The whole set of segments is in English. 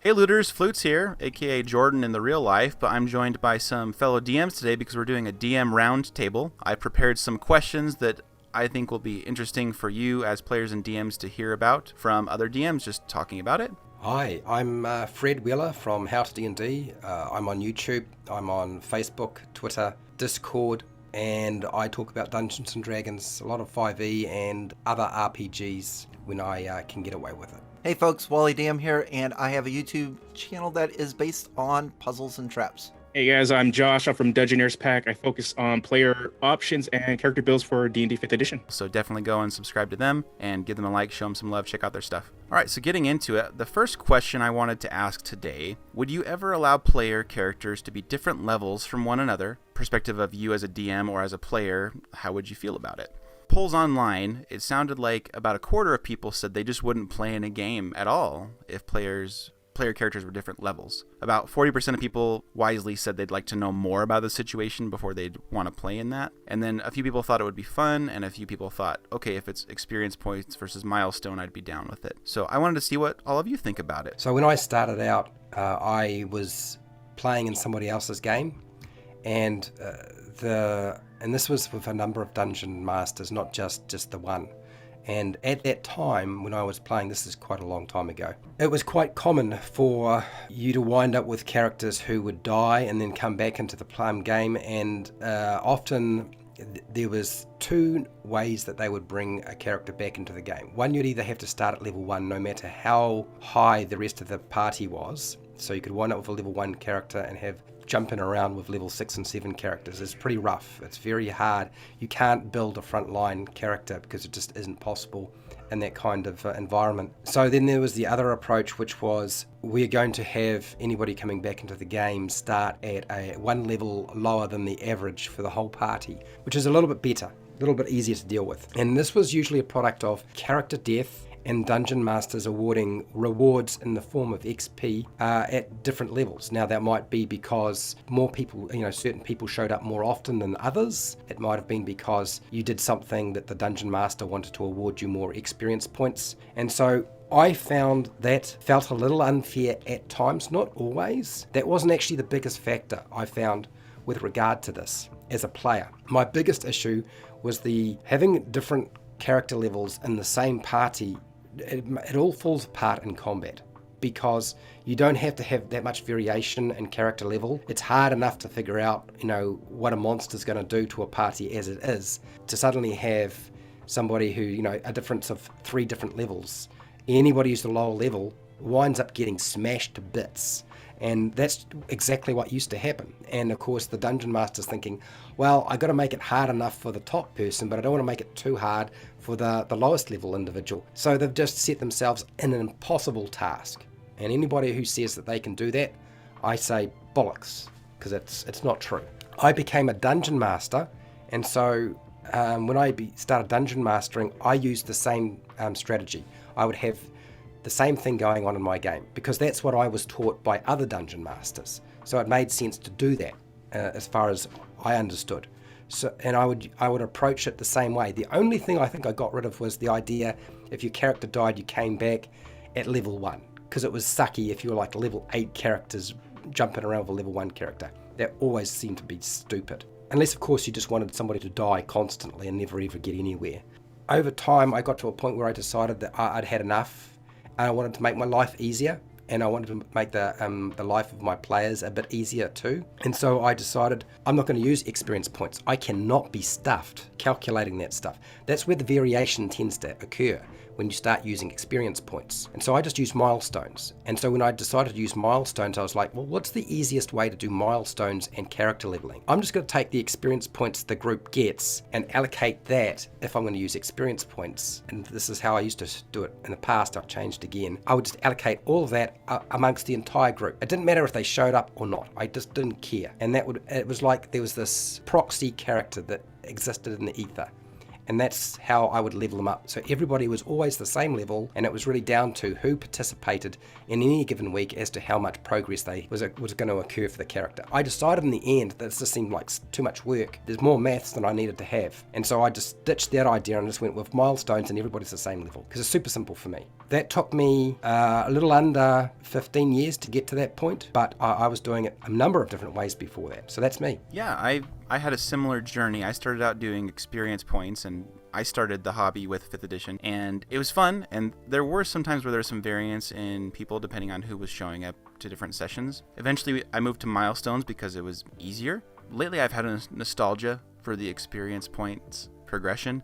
Hey looters, Flutes here, aka Jordan in the real life, but I'm joined by some fellow DMs today because we're doing a DM round table. I prepared some questions that I think will be interesting for you as players and DMs to hear about from other DMs just talking about it. Hi, I'm Fred Wheeler from How to D&D. I'm on YouTube, I'm on Facebook, Twitter, Discord, and I talk about Dungeons & Dragons, a lot of 5e and other RPGs when I can get away with it. Hey folks, Wally here, and I have a YouTube channel that is based on puzzles and traps. Hey guys, I'm Josh. I'm from Dungeoneers Pack. I focus on player options and character builds for D&D 5th edition. So definitely go and subscribe to them and give them a like, show them some love, check out their stuff. All right, so getting into it, the first question I wanted to ask today, would you ever allow player characters to be different levels from one another? Perspective of you as a DM or as a player, how would you feel about it? Polls online, it sounded like about a quarter of people said they just wouldn't play in a game at all if player characters were different levels. About 40% of people wisely said they'd like to know more about the situation before they'd want to play in that. And then a few people thought it would be fun, and a few people thought, okay, if it's experience points versus milestone, I'd be down with it. So I wanted to see what all of you think about it. So when I started out, I was playing in somebody else's game, and this was with a number of dungeon masters, not just the one. And at that time, when I was playing, this is quite a long time ago, it was quite common for you to wind up with characters who would die and then come back into the game, and often there was two ways that they would bring a character back into the game. One, you'd either have to start at level 1 no matter how high the rest of the party was. So you could wind up with a level 1 character and have jumping around with level 6 and 7 characters. It's pretty rough. It's very hard. You can't build a frontline character because it just isn't possible in that kind of environment. So then there was the other approach, which was we're going to have anybody coming back into the game start at a one level lower than the average for the whole party, which is a little bit better, a little bit easier to deal with. And this was usually a product of character death and dungeon masters awarding rewards in the form of XP at different levels. Now that might be because more people, certain people showed up more often than others. It might have been because you did something that the dungeon master wanted to award you more experience points. And so I found that felt a little unfair at times, not always. That wasn't actually the biggest factor I found with regard to this as a player. My biggest issue was the having different character levels in the same party. It all falls apart in combat because you don't have to have that much variation in character level. It's hard enough to figure out, what a monster's going to do to a party as it is. To suddenly have somebody who, a difference of 3 different levels, anybody who's the lower level winds up getting smashed to bits. And that's exactly what used to happen. And of course, the dungeon master's thinking, well, I got to make it hard enough for the top person, but I don't want to make it too hard for the lowest level individual. So they've just set themselves in an impossible task. And anybody who says that they can do that, I say bollocks, because it's not true. I became a dungeon master, and so when I started dungeon mastering, I used the same strategy. I would have the same thing going on in my game because that's what I was taught by other dungeon masters. So it made sense to do that as far as I understood. So, and I would approach it the same way. The only thing I think I got rid of was the idea if your character died, you came back at level 1 because it was sucky if you were like level 8 characters jumping around with a level 1 character. That always seemed to be stupid. Unless, of course, you just wanted somebody to die constantly and never ever get anywhere. Over time, I got to a point where I decided that I'd had enough. And I wanted to make my life easier, and I wanted to make the life of my players a bit easier too. And so I decided I'm not going to use experience points. I cannot be stuffed calculating that stuff. That's where the variation tends to occur, when you start using experience points. And so I just use milestones. And so when I decided to use milestones, I was like, well, what's the easiest way to do milestones and character leveling? I'm just going to take the experience points the group gets and allocate that if I'm going to use experience points. And this is how I used to do it in the past. I've changed again. I would just allocate all of that amongst the entire group. It didn't matter if they showed up or not. I just didn't care. And it was like there was this proxy character that existed in the ether. And that's how I would level them up. So everybody was always the same level, and it was really down to who participated in any given week as to how much progress was going to occur for the character. I decided in the end that this just seemed like too much work. There's more maths than I needed to have. And so I just ditched that idea and just went with milestones and everybody's the same level, because it's super simple for me. That took me a little under 15 years to get to that point, but I was doing it a number of different ways before that. So that's me. Yeah, I had a similar journey. I started out doing experience points, and I started the hobby with 5th edition, and it was fun, and there were some times where there was some variance in people depending on who was showing up to different sessions. Eventually, I moved to milestones because it was easier. Lately, I've had a nostalgia for the experience points progression.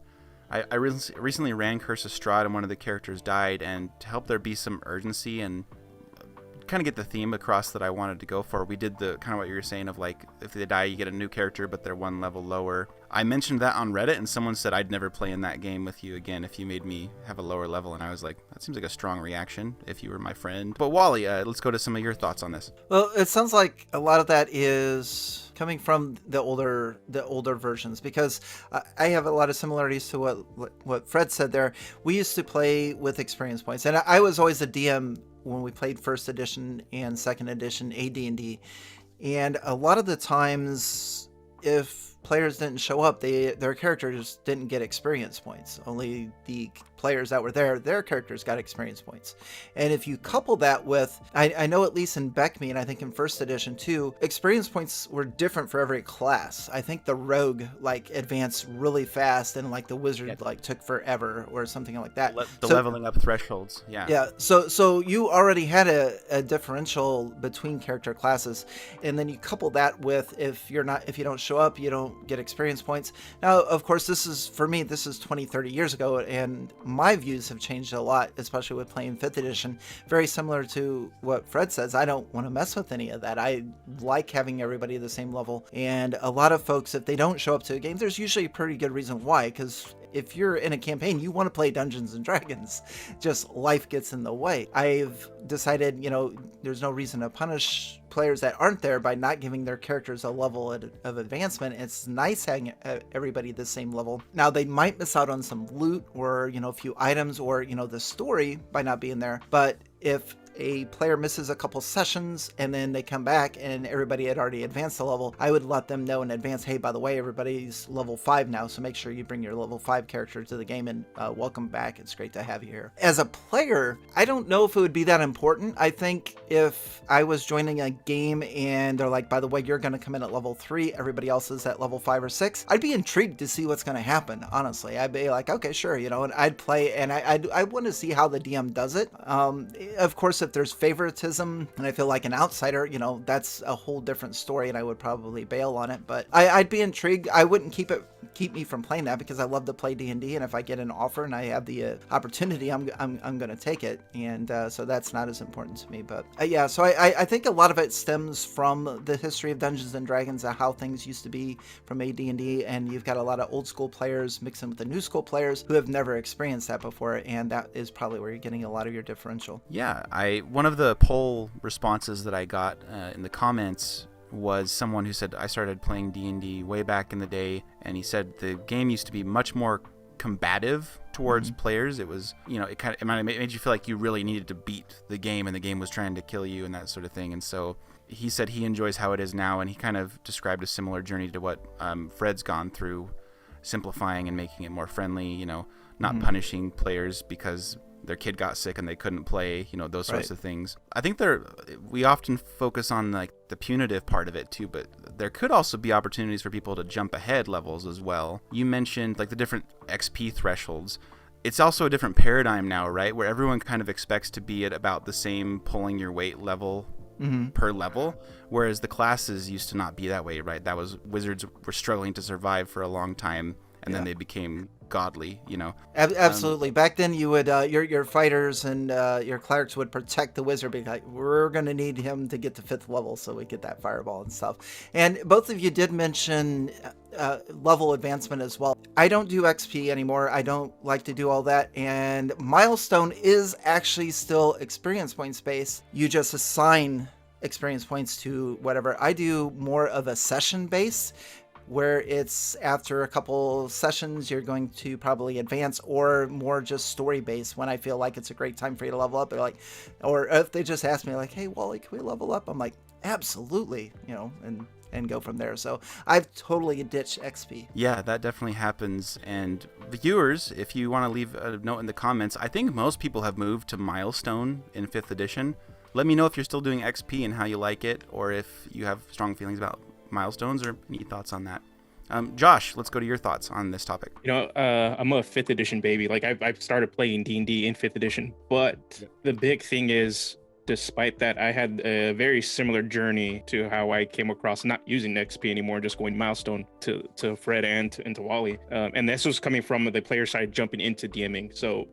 I recently ran Curse of Strahd, and one of the characters died, and to help there be some urgency and kind of get the theme across that I wanted to go for, we did the kind of what you were saying of like, if they die you get a new character but they're one level lower. I mentioned that on Reddit, and someone said I'd never play in that game with you again if you made me have a lower level, and I was like, that seems like a strong reaction if you were my friend. But Wally, let's go to some of your thoughts on this. Well, it sounds like a lot of that is coming from the older versions, because I have a lot of similarities to what Fred said there. We used to play with experience points, and I was always a DM when we played 1st edition and 2nd edition AD&D, and a lot of the times if players didn't show up, their characters didn't get experience points. Only the players that were there, their characters got experience points. And if you couple that with, I know at least in Beckme, and I think in 1st edition too, experience points were different for every class. I think the rogue like advanced really fast, and like the wizard like took forever or something like that. Leveling up thresholds. Yeah. So you already had a differential between character classes, and then you couple that with if you don't show up, you don't get experience points. Now, of course, this is 20, 30 years ago, and my views have changed a lot, especially with playing 5th edition. Very similar to what Fred says. I don't want to mess with any of that. I like having everybody at the same level. And a lot of folks, if they don't show up to a game, there's usually a pretty good reason why, because if you're in a campaign, you want to play Dungeons and Dragons. Just life gets in the way. I've decided, there's no reason to punish players that aren't there by not giving their characters a level of advancement. It's nice having everybody the same level. Now, they might miss out on some loot or, a few items or, the story by not being there. But if a player misses a couple sessions and then they come back and everybody had already advanced the level, I would let them know in advance, hey, by the way, everybody's level 5 now, so make sure you bring your level 5 character to the game, and welcome back. It's great to have you here. As a player, I don't know if it would be that important. I think if I was joining a game and they're like, by the way, you're going to come in at level 3, everybody else is at level 5 or 6, I'd be intrigued to see what's going to happen, honestly. I'd be like, okay, sure, and I'd play, and I want to see how the DM does it. Of course, if there's favoritism and I feel like an outsider, that's a whole different story, and I would probably bail on it. But I'd be intrigued. I wouldn't keep me from playing that, because I love to play D&D, and if I get an offer and I have the opportunity, I'm going to take it. And so that's not as important to me. But yeah, so I think a lot of it stems from the history of Dungeons and Dragons, how things used to be from AD&D, and you've got a lot of old school players mixed in with the new school players who have never experienced that before, and that is probably where you're getting a lot of your differential. Yeah, one of the poll responses that I got in the comments was someone who said, I started playing D&D way back in the day, and he said the game used to be much more combative towards players. It was, it made you feel like you really needed to beat the game, and the game was trying to kill you and that sort of thing. And so he said he enjoys how it is now, and he kind of described a similar journey to what Fred's gone through, simplifying and making it more friendly, not punishing players because their kid got sick and they couldn't play, those sorts of things. I think we often focus on like the punitive part of it too, but there could also be opportunities for people to jump ahead levels as well. You mentioned like the different XP thresholds. It's also a different paradigm now, right? Where everyone kind of expects to be at about the same pulling your weight level per level, whereas the classes used to not be that way, right? That was wizards were struggling to survive for a long time, and then they became godly, Absolutely. Back then, you would your fighters and your clerics would protect the wizard, because like, we're going to need him to get to 5th level so we get that fireball and stuff. And both of you did mention level advancement as well. I don't do XP anymore. I don't like to do all that. And milestone is actually still experience points based. You just assign experience points to whatever. I do more of a session base. where it's after a couple sessions you're going to probably advance, or more just story based when I feel like it's a great time for you to level up. They're like, or if they just ask me like, hey Wally, can we level up? I'm like, absolutely, and go from there. So I've totally ditched XP. Yeah, that definitely happens. And viewers, if you want to leave a note in the comments, I think most people have moved to milestone in 5th edition. Let me know if you're still doing XP and how you like it, or if you have strong feelings about milestones, or any thoughts on that. Josh, let's go to your thoughts on this topic. I'm a 5th edition baby. Like I've started playing D&D in 5th edition, but the big thing is, despite that, I had a very similar journey to how I came across not using XP anymore, just going milestone to Fred and to Wally. And this was coming from the player side jumping into DMing. So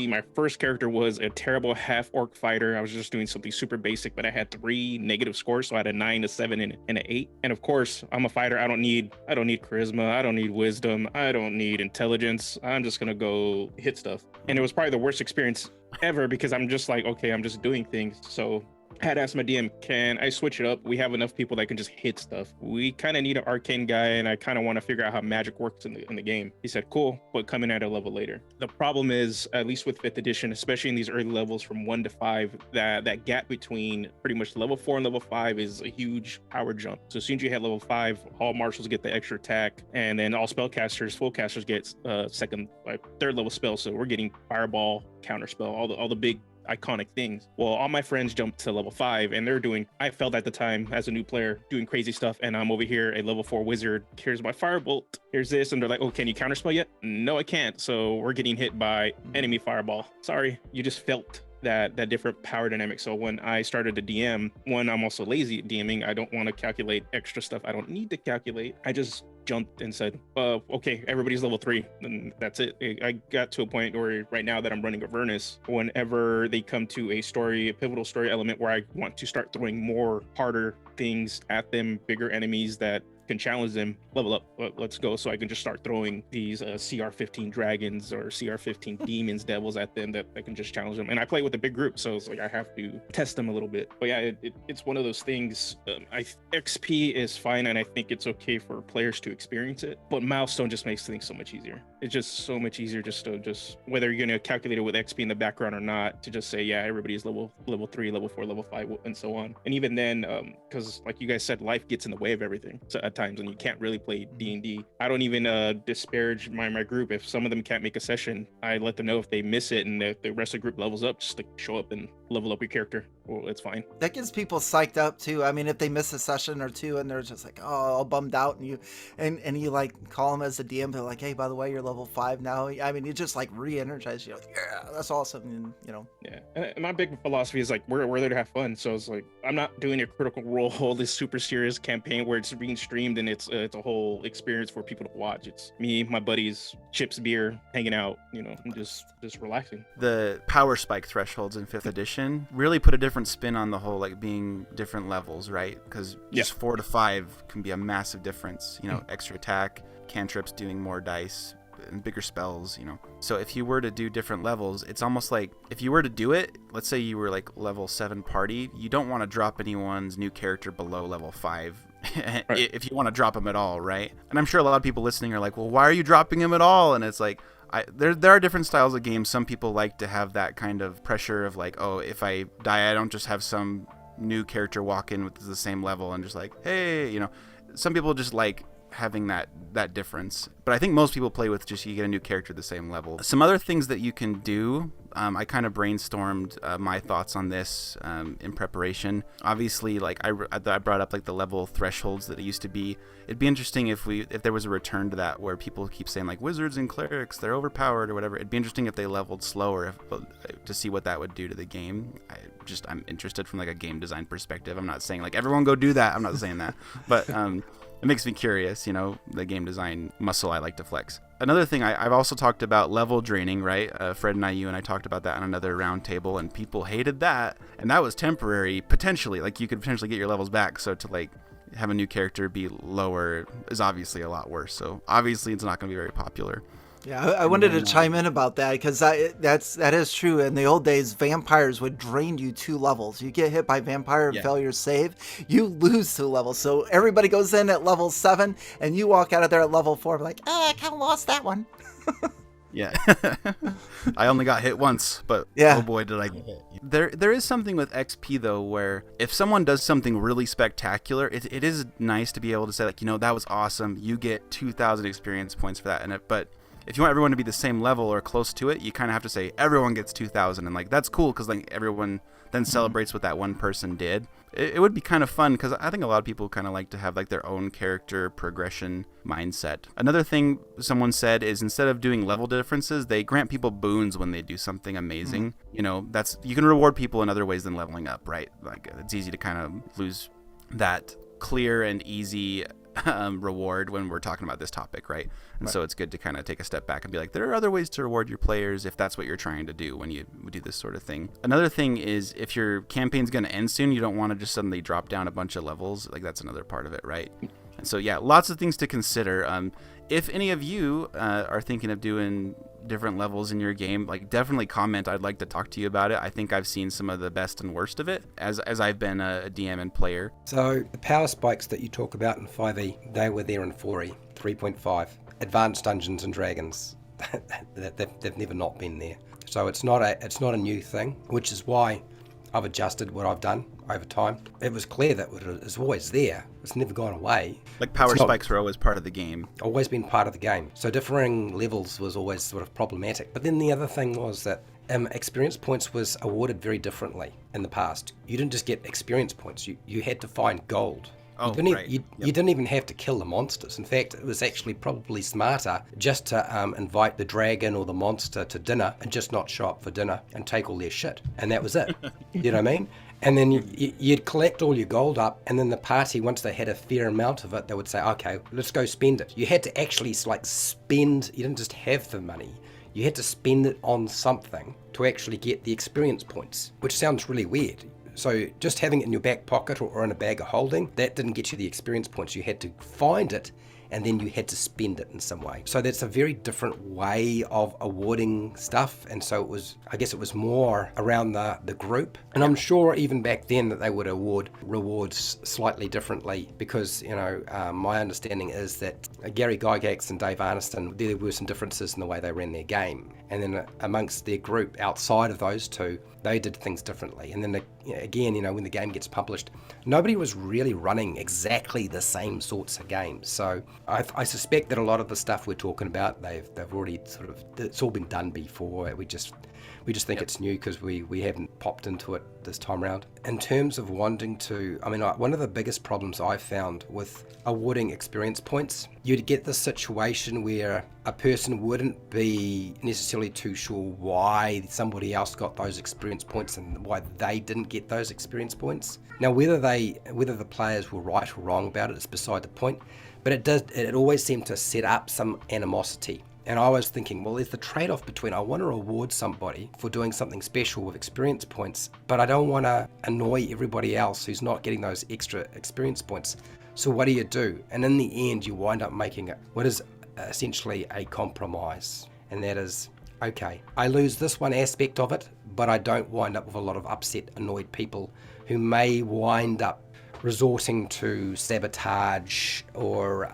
my first character was a terrible half-orc fighter. I was just doing something super basic, but I had 3 negative scores. So I had a 9, a 7, and an 8. And of course, I'm a fighter. I don't need charisma. I don't need wisdom. I don't need intelligence. I'm just going to go hit stuff. And it was probably the worst experience ever, because I'm just like, okay, I'm just doing things. So I had asked my DM, can I switch it up? We have enough people that can just hit stuff. We kind of need an arcane guy, and I kind of want to figure out how magic works in the game. He said, cool, but come in at a level later. The problem is, at least with 5th edition, especially in these early levels from 1 to 5, that gap between pretty much level 4 and level 5 is a huge power jump. So as soon as you hit level 5, all marshals get the extra attack, and then all spellcasters, full casters get third level spells. So we're getting fireball, counterspell, all the big iconic things. Well, all my friends jumped to level 5, and they're doing, I felt at the time as a new player, doing crazy stuff, and I'm over here, a level 4 wizard. Here's my firebolt, here's this, and they're like, oh, can you counterspell yet? No, I can't. So we're getting hit by enemy fireball. Sorry, you just felt that different power dynamic. So when I started to DM, I'm also lazy at DMing. I don't want to calculate extra stuff I don't need to calculate. I just jumped and said, okay, everybody's level 3, and that's it. I got to a point where right now that I'm running Avernus, whenever they come to a pivotal story element where I want to start throwing more harder things at them, bigger enemies that can challenge them, level up, let's go. So I can just start throwing these CR15 dragons or CR15 demons, devils at them that I can just challenge them. And I play with a big group, so it's like I have to test them a little bit. But yeah, it's one of those things. XP is fine, and I think it's okay for players to experience it, but milestone just makes things so much easier. It's just so much easier just whether you're going to calculate it with XP in the background or not, to just say, yeah, everybody's level 3, level 4, level 5, and so on. And even then, because like you guys said, life gets in the way of everything. So at times, and you can't really play D&D. I don't even disparage my group. If some of them can't make a session, I let them know if they miss it, and the rest of the group levels up, just to show up and level up your character. Well, it's fine. That gets people psyched up too. I mean, if they miss a session or two and they're just like, oh, all bummed out, and you like call them as a DM, they're like, hey, by the way, you're level 5 now. I mean, you just like re-energize you. Like, yeah, that's awesome. And Yeah, and my big philosophy is like we're there to have fun. So it's like I'm not doing a Critical Role, this super serious campaign where it's being streamed and it's a whole experience for people to watch. It's me, my buddies, chips, beer, hanging out, and just relaxing. The power spike thresholds in 5th edition really put a different spin on the whole, like, being different levels, right? Because just 4 to 5 can be a massive difference. Extra attack, cantrips, doing more dice, and bigger spells. So if you were to do different levels, it's almost like if you were to do it, let's say you were like level 7 party, you don't want to drop anyone's new character below level 5. Right. If you want to drop them at all, right? And I'm sure a lot of people listening are like, well, why are you dropping him at all? And it's like, there are different styles of games. Some people like to have that kind of pressure of like, oh, if I die, I don't just have some new character walk in with the same level and just like, hey, some people just like having that difference. But I think most people play with just you get a new character at the same level. Some other things that you can do, I kind of brainstormed my thoughts on this in preparation. Obviously, like I brought up like the level thresholds that it used to be. It'd be interesting if there was a return to that, where people keep saying like wizards and clerics, they're overpowered or whatever. It'd be interesting if they leveled slower to see what that would do to the game. I'm interested from like a game design perspective. I'm not saying like everyone go do that. I'm not saying that, but it makes me curious, the game design muscle I like to flex. Another thing, I've also talked about level draining, right? Fred and I talked about that on another round table, and people hated that. And that was temporary, potentially. Like, you could potentially get your levels back. So to, like, have a new character be lower is obviously a lot worse. So obviously it's not going to be very popular. Yeah, I And wanted to then, chime in about that because that is true. In the old days, vampires would drain you 2 levels. You get hit by vampire and Yeah. failure save, you lose 2 levels. So everybody goes in at level 7, and you walk out of there at level 4, like, I kind of lost that one. Yeah. I only got hit once, but Yeah. oh boy, did I get hit. There is something with XP, though, where if someone does something really spectacular, it is nice to be able to say, like, that was awesome. You get 2,000 experience points for that. But if you want everyone to be the same level or close to it, you kind of have to say everyone gets 2,000. And, like, that's cool because, like, everyone then celebrates what that one person did. It would be kind of fun because I think a lot of people kind of like to have like their own character progression mindset. Another thing someone said is instead of doing level differences, they grant people boons when they do something amazing. You can reward people in other ways than leveling up, right? Like it's easy to kind of lose that clear and easy reward when we're talking about this topic, right? And so it's good to kind of take a step back and be like, there are other ways to reward your players if that's what you're trying to do when you do this sort of thing. Another thing is if your campaign's going to end soon, you don't want to just suddenly drop down a bunch of levels. Like that's another part of it, right? And so yeah, lots of things to consider. If any of you are thinking of doing different levels in your game, like definitely comment. I'd like to talk to you about it. I think I've seen some of the best and worst of it as I've been a DM and player. So the power spikes that you talk about in 5e, they were there in 4e, 3.5. Advanced Dungeons and Dragons, they've never not been there. So it's not a new thing, which is why I've adjusted what I've done over time. It was clear that it was always there. It's never gone away. Like power spikes were always part of the game. Always been part of the game. So differing levels was always sort of problematic. But then the other thing was that experience points was awarded very differently in the past. You didn't just get experience points. You had to find gold. Oh, right. You didn't even have to kill the monsters. In fact, it was actually probably smarter just to invite the dragon or the monster to dinner and just not show up for dinner and take all their shit. And that was it. You know what I mean? And then you'd collect all your gold up, and then the party, once they had a fair amount of it, they would say, okay, let's go spend it. You had to actually spend, you didn't just have the money. You had to spend it on something to actually get the experience points, which sounds really weird. So just having it in your back pocket or in a bag of holding, that didn't get you the experience points. You had to find it, and then you had to spend it in some way. So that's a very different way of awarding stuff. And so I guess it was more around the group. And I'm sure even back then that they would award rewards slightly differently because, my understanding is that Gary Gygax and Dave Arneston, there were some differences in the way they ran their game. And then amongst their group outside of those two, they did things differently. And then again, when the game gets published, nobody was really running exactly the same sorts of games. So I suspect that a lot of the stuff we're talking about, they've already it's all been done before. We just think it's new because we haven't popped into it this time around. In terms of wanting to, one of the biggest problems I found with awarding experience points, you'd get this situation where a person wouldn't be necessarily too sure why somebody else got those experience points and why they didn't get those experience points. Now, whether the players were right or wrong about it is beside the point, but it always seemed to set up some animosity. And I was thinking, well, there's the trade-off between I want to reward somebody for doing something special with experience points, but I don't want to annoy everybody else who's not getting those extra experience points. So what do? And in the end, you wind up making what is essentially a compromise. And that is, okay, I lose this one aspect of it, but I don't wind up with a lot of upset, annoyed people who may wind up resorting to sabotage or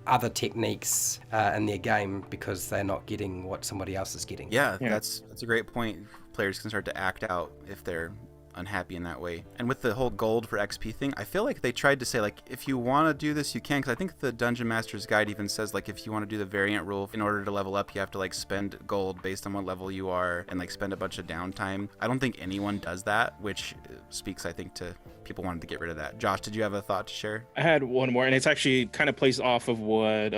other techniques in their game because they're not getting what somebody else is getting. Yeah, that's a great point. Players can start to act out if they're unhappy in that way. And with the whole gold for XP thing, I feel like they tried to say, like, if you want to do this, you can, because I think the Dungeon Master's Guide even says, like, if you want to do the variant rule, in order to level up, you have to, like, spend gold based on what level you are and, like, spend a bunch of downtime. I don't think anyone does that, which speaks, I think, to people wanting to get rid of that. Josh, did you have a thought to share? I had one more, and it's actually kind of plays off of what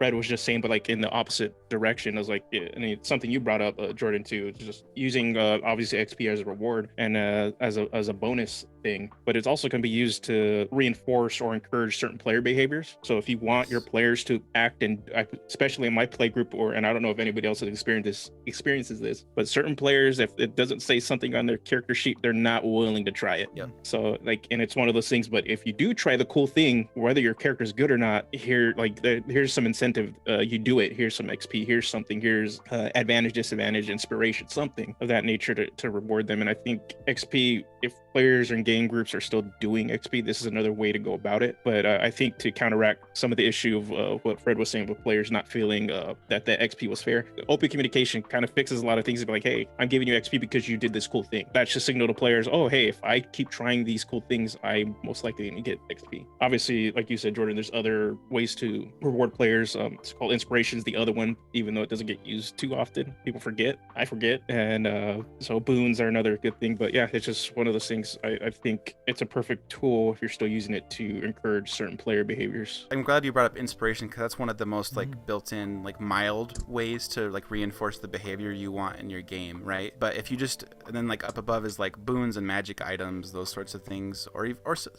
Red was just saying, but like in the opposite direction. I was like, and it's something you brought up, Jordan, too, just using obviously XP as a reward and as a bonus. thing, but it's also going to be used to reinforce or encourage certain player behaviors. So if you want your players to act, and especially in my play group, and I don't know if anybody else has experiences this, but certain players, if it doesn't say something on their character sheet, they're not willing to try it. Yep. So like, and it's one of those things. But if you do try the cool thing, whether your character is good or not, here's some incentive. You do it. Here's some XP. Here's something. Here's advantage, disadvantage, inspiration, something of that nature to reward them. And I think XP, if players and game groups are still doing XP, this is another way to go about it. But I think to counteract some of the issue of what Fred was saying with players not feeling that the XP was fair, open communication kind of fixes a lot of things. Like, hey, I'm giving you XP because you did this cool thing. That should signal to players, oh, hey, if I keep trying these cool things, I'm most likely going to get XP. Obviously, like you said, Jordan, there's other ways to reward players. It's called inspirations, the other one, even though it doesn't get used too often. People forget. I forget. And so boons are another good thing. But yeah, it's just one of those things. I think it's a perfect tool if you're still using it to encourage certain player behaviors. I'm glad you brought up inspiration, because that's one of the most like built-in, like mild ways to like reinforce the behavior you want in your game, right? But if you just, and then like up above is like boons and magic items, those sorts of things, or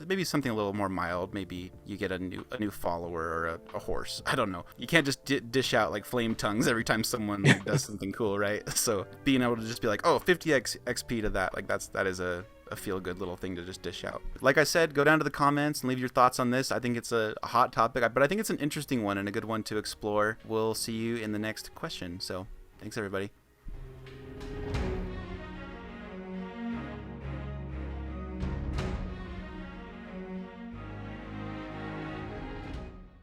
maybe something a little more mild. Maybe you get a new follower or a horse. I don't know. You can't just dish out like flame tongues every time someone like, does something cool, right? So being able to just be like, oh, 50x XP to that, like that is a feel-good little thing to just dish out. Like I said, go down to the comments and leave your thoughts on this. I think it's a hot topic, but I think it's an interesting one and a good one to explore. We'll see you in the next question. So thanks, everybody.